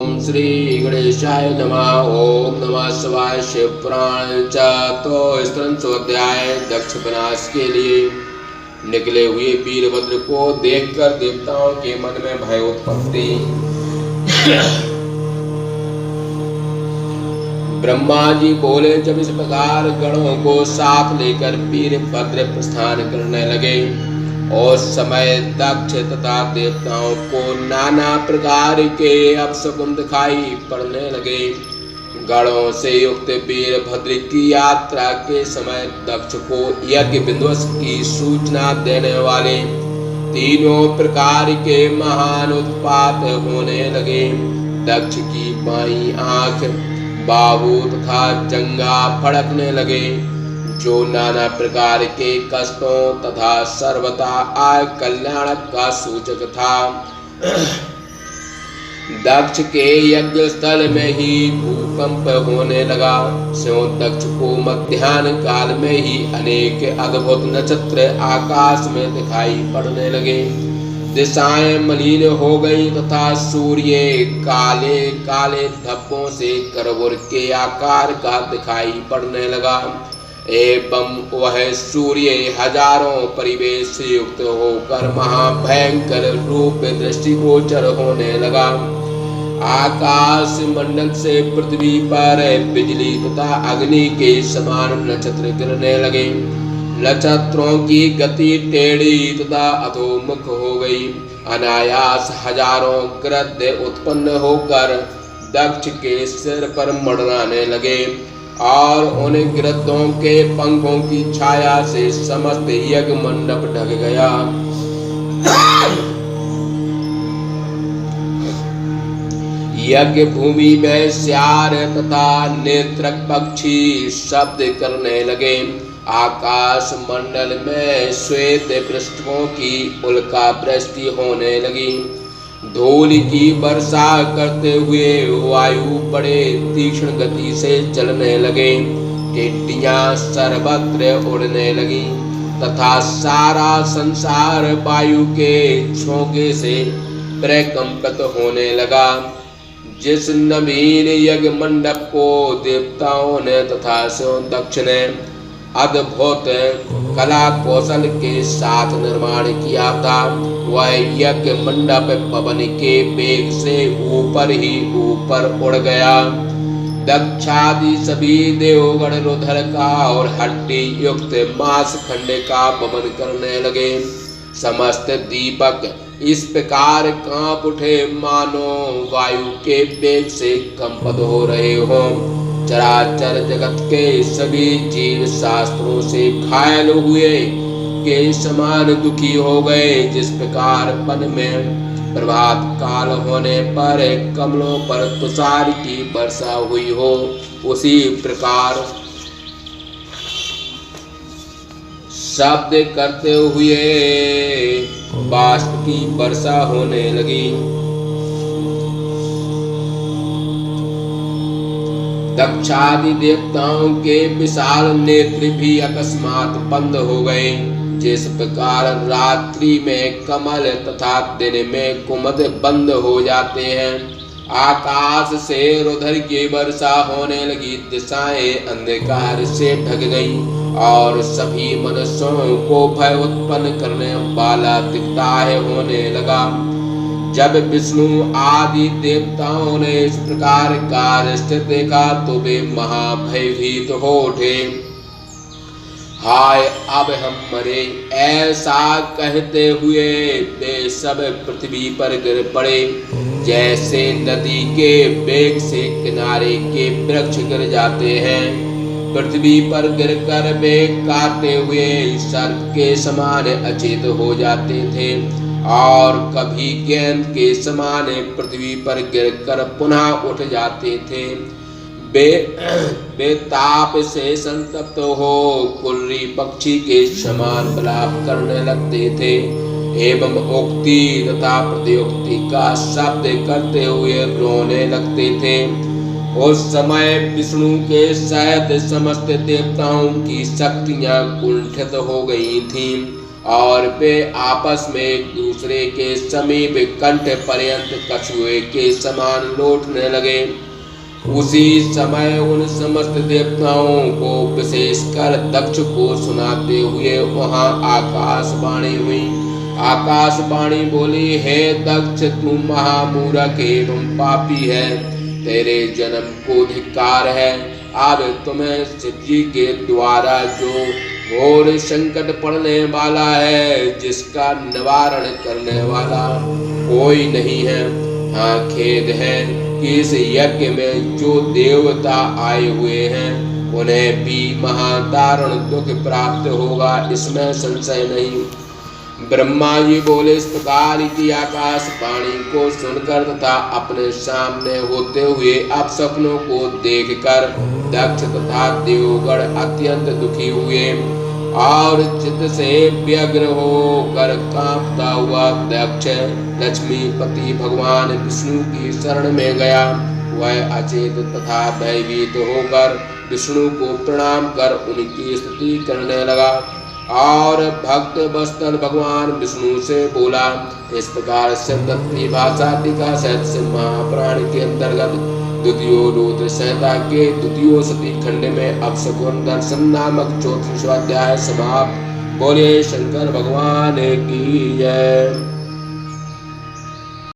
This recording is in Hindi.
ओम श्री गणेशाय नमः। ओम नमः शिवाय। शिव पुराण चतुस्त्रिंशोऽध्याय। दक्ष विनाश के लिए निकले हुए वीरभद्र को देखकर देवताओं के मन में भय उत्पत्ति। ब्रह्मा जी बोले, जब इस प्रकार गणों को साथ लेकर वीरभद्र प्रस्थान करने लगे और समय दक्ष तथा देवताओं को नाना प्रकार के अपशकुन दिखाई पड़ने लगे। गणों से युक्त वीरभद्र की यात्रा के समय दक्ष को यज्ञ विध्वंस की सूचना देने वाले तीनों प्रकार के महान उत्पात होने लगे। दक्ष की बाईं आंख, बाहु तथा जंघा फड़कने लगे, जो नाना प्रकार के कष्टों तथा सर्वथा आय कल्याण का सूचक था। दक्ष के यज्ञ स्थल में ही भूकंप होने लगा। स्यों दक्ष को मध्याह्न काल में ही अनेक अद्भुत नक्षत्र आकाश में दिखाई पड़ने लगे। दिशाएं मलिन हो गई तथा सूर्य काले काले धब्बों से करवुर के आकार का दिखाई पड़ने लगा एवं वह सूर्य हजारों परिवेश से युक्त होकर महाभयंकर रूप दृष्टिगोचर होने लगा। आकाश मंडल से पृथ्वी पर बिजली तथा अग्नि के समान नक्षत्र गिरने लगे। नक्षत्रों की गति टेढ़ी तथा अधोमुख हो गई। अनायास हजारों गृध्र उत्पन्न होकर दक्ष के सिर पर मंडराने लगे और उन गृद्धों के पंखों की छाया से समस्त यज्ञ मंडप ढक गया। यज्ञ भूमि में स्यार तथा नेत्रक पक्षी शब्द करने लगे। आकाश मंडल में श्वेत पृष्ठों की उल्का वृष्टि होने लगी। धूल की वर्षा करते हुए वायु बड़े तीक्ष्ण गति से चलने लगे। टिड्डियां सर्वत्र उड़ने लगी तथा सारा संसार वायु के झोंके से प्रकंपित होने लगा। जिस नवीन यज्ञ मंडप को देवताओं ने तथा स्यों दक्ष ने अद्भुत कला कौशल के साथ निर्माण किया था, वह यज्ञ मंडप पवन के वेग से ऊपर ही ऊपर उड़ गया। दक्षादि सभी देवगण रुधिर का और हड्डी युक्त मांस खंड का पवन करने लगे। समस्त दीपक इस प्रकार कांप उठे मानो वायु के वेग से कंपित हो रहे हों। चराचर जगत के सभी जीव शास्त्रों से घायल हुए के समान दुखी हो गए। जिस प्रकार वन में प्रभात काल होने पर कमलों पर तुषार की वर्षा हुई हो, उसी प्रकार शब्द करते हुए बाष्प की वर्षा होने लगी। दक्षादि देवताओं के विशाल नेत्र भी अकस्मात बंद हो गए। जिस प्रकार रात्रि में कमल तथा दिन में कुमुद बंद हो जाते हैं, आकाश से रुधिर की वर्षा होने लगी। दिशाएं अंधकार से ढक गई और सभी मनुष्यों को भय उत्पन्न करने वाला दिग्दाह होने लगा। जब विष्णु आदि देवताओं ने इस प्रकार का दृश्य देखा तो वे महाभयभीत हो उठे। हाय, अब हम मरे, ऐसा कहते हुए वे सब पृथ्वी पर गिर पड़े, जैसे नदी के वेग से किनारे के वृक्ष गिर जाते हैं। पृथ्वी पर गिरकर वे काटे हुए सर्प के समान अचेत हो जाते थे और कभी गेंद के समान पृथ्वी पर गिरकर पुनः उठ जाते थे। वे ताप से संतप्त हो कुर्री पक्षी के समान विलाप करने लगते थे एवं उक्ति तथा प्रत्युक्ति का शब्द करते हुए रोने लगते थे। उस समय विष्णु के सहित समस्त देवताओं की शक्तियां कुंठित हो गई थीं और वे आपस में एक दूसरे के समीप कंठ पर्यंत कछुए के समान लौटने लगे। उसी समय उन समस्त देवताओं को विशेषकर दक्ष को सुनाते हुए वहां आकाशवाणी हुई। आकाशवाणी बोली, हे दक्ष, तू महामूर्ख एवं पापी है, तेरे जन्म को धिक्कार है। अब तुम्हें शिव जी के द्वारा जो घोर संकट पड़ने वाला है, जिसका निवारण करने वाला कोई नहीं है। हाँ, खेद है कि इस यज्ञ में जो देवता आए हुए हैं उन्हें भी महादारुण दुख प्राप्त होगा, इसमें संशय नहीं। ब्रह्मा जी बोले, इस प्रकार की आकाशवाणी को सुनकर तथा अपने सामने होते हुए अपसपनों को देखकर दक्ष तथा देवगण अत्यंत दुखी हुए और चित्त से व्यग्र होकर कांपता हुआ दक्ष लक्ष्मीपति भगवान विष्णु की शरण में गया। वह अचेत तथा भयभीत होकर विष्णु को प्रणाम कर उनकी स्तुति करने लगा और भक्त वत्सल भगवान विष्णु से बोला, इस प्रकार से तत्वी भाषा टीका सहित से महापुराण के अंतर्गत द्वितीय रुद्र संहिता के द्वितीय सती खंड में अपशकुन दर्शन नामक 34वां अध्याय समाप्त। बोले शंकर भगवान की जय।